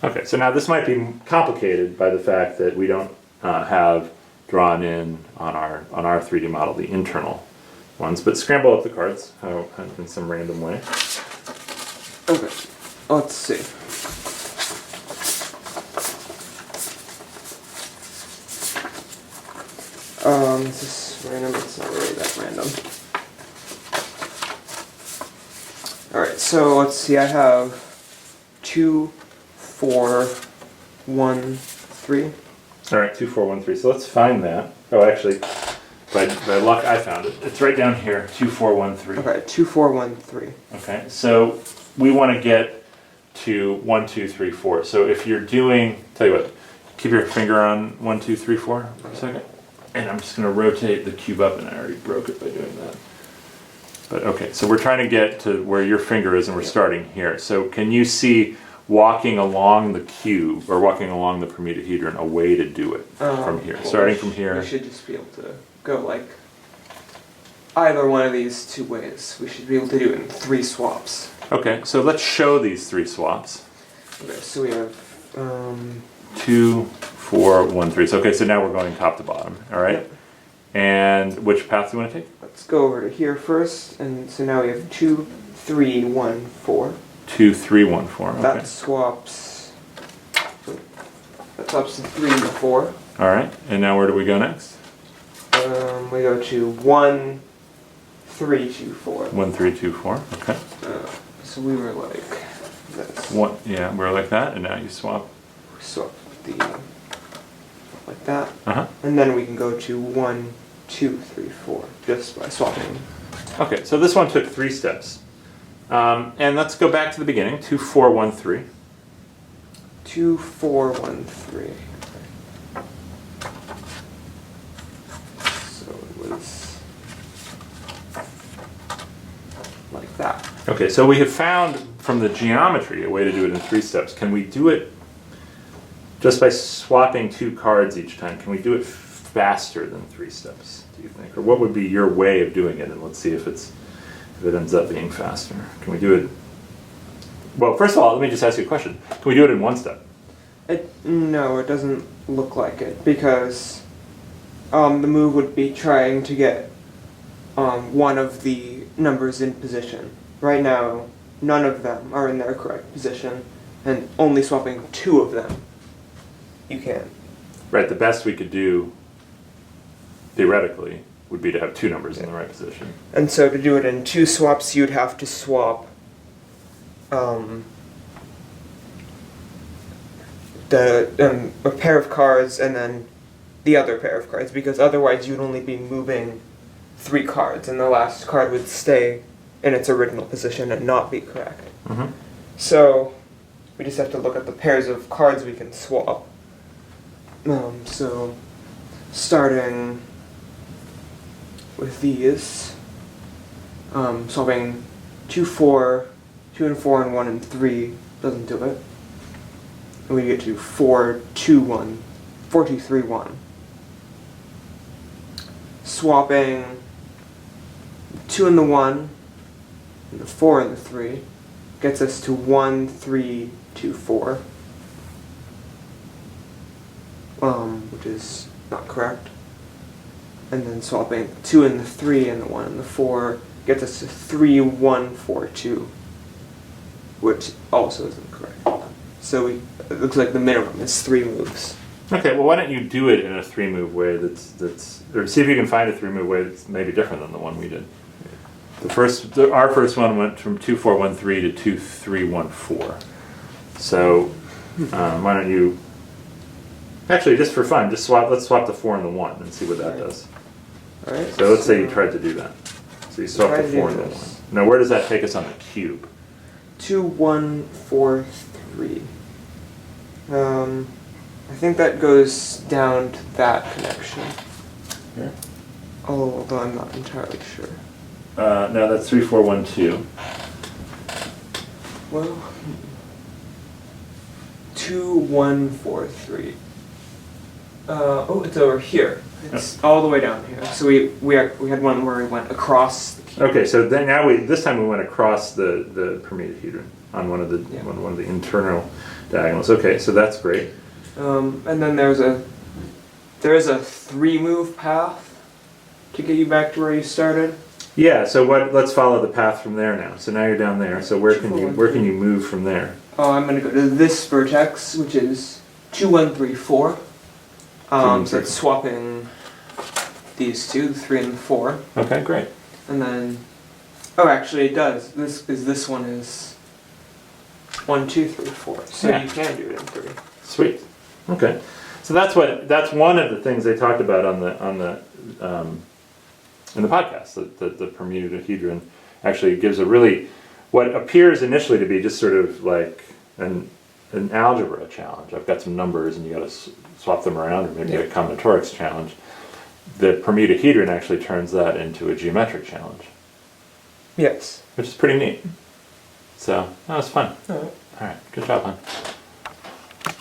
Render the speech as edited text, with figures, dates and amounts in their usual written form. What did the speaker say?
Okay, so now this might be complicated by the fact that we don't have drawn in on our 3D model the internal ones, but scramble up the cards in some random way. Okay, let's see. This is random, it's not really that random. Alright, so let's see, I have 2, 4, 1, 3. Alright, 2, 4, 1, 3. So let's find that. Oh, actually, by luck I found it. It's right down here, 2, 4, 1, 3. Okay, 2, 4, 1, 3. Okay, so we want to get to 1, 2, 3, 4. So if you're doing, tell you what, keep your finger on 1, 2, 3, 4 for a second. And I'm just going to rotate the cube up, and I already broke it by doing that. But okay, so we're trying to get to where your finger is, and we're starting here. So can you see walking along the cube, or walking along the permutahedron, a way to do it from here? Well, Starting from here. We should just be able to go like either one of these two ways. We should be able to do it in 3 swaps. Okay, so let's show these 3 swaps. Okay, so we have 2, 4, 1, 3. So okay, so now we're going top to bottom. All right. Yep. And which path do you want to take? Let's go over to here first, and so now we have 2, 3, 1, 4. 2, 3, 1, 4. Okay. That swaps to 3 and 4. All right. And now where do we go next? We go to 1, 3, 2, 4. 1, 3, 2, 4. Okay. So we were like this. One. Yeah, we're like that, and now you swap. We swap the like that, Uh-huh. and then we can go to 1, 2, 3, 4 just by swapping. Okay, so this one took 3 steps. And let's go back to the beginning. 2, 4, 1, 3. 2, 4, 1, 3. So it was like that. Okay, so we have found from the geometry a way to do it in 3 steps. Can we do it just by swapping 2 cards each time? Can we do it faster than 3 steps, do you think? Or what would be your way of doing it? And let's see if it ends up being faster. Can we do it? Well, first of all, let me just ask you a question. Can we do it in 1 step? No, it doesn't look like it, because the move would be trying to get one of the numbers in position. Right now, none of them are in their correct position, and only swapping 2 of them, you can. Right, the best we could do, theoretically, would be to have 2 numbers in the right position. And so to do it in 2 swaps, you'd have to swap a pair of cards and then the other pair of cards, because otherwise you'd only be moving 3 cards, and the last card would stay in its original position and not be correct. Mm-hmm. So we just have to look at the pairs of cards we can swap. So starting with these, swapping 2, 4, 2 and 4 and 1 and 3 doesn't do it. And we get to 4, 2, 1, 4, 2, 3, 1. Swapping 2 and the 1 and the 4 and the 3 gets us to 1, 3, 2, 4. Which is not correct. And then swapping 2 and the 3 and the 1 and the 4 gets us to 3, 1, 4, 2, which also isn't correct. So it looks like the minimum is 3 moves. Okay, well, why don't you do it in a 3-move way or see if you can find a 3-move way that's maybe different than the one we did. Our first one went from 2, 4, 1, 3 to 2, 3, 1, 4. So why don't you, actually, just for fun, let's swap the 4 and the 1 and see what that does. All right. So let's say you tried to do that. So you swap the 4 and the 1. Now where does that take us on the cube? 2, 1, 4, 3. I think that goes down to that connection. Here? Although I'm not entirely sure. No, that's 3, 4, 1, 2. Well, 2, 1, 4, 3. Oh, it's over here. It's all the way down here. So we had one where we went across the cube. Okay, so then now this time we went across the permutahedron on one of the internal diagonals. Okay, so that's great. And then there is a 3-move path to get you back to where you started. Yeah. So let's follow the path from there now. So now you're down there. So where can you move from there? Oh, I'm gonna go to this vertex, which is 2, 1, 3, 4. So it's swapping these two, the 3 and the 4. Okay, great. And then, oh, actually it does. This one is 1, 2, 3, 4. So Yeah. you can do it in 3. Sweet. Okay. So that's one of the things they talked about on the in the podcast. The permutahedron actually gives a really what appears initially to be just sort of like an algebra challenge. I've got some numbers and you got to swap them around, or maybe a combinatorics challenge. The permutahedron actually turns that into a geometric challenge. Yes. Which is pretty neat. So that was fun. All right. All right. Good job, hon.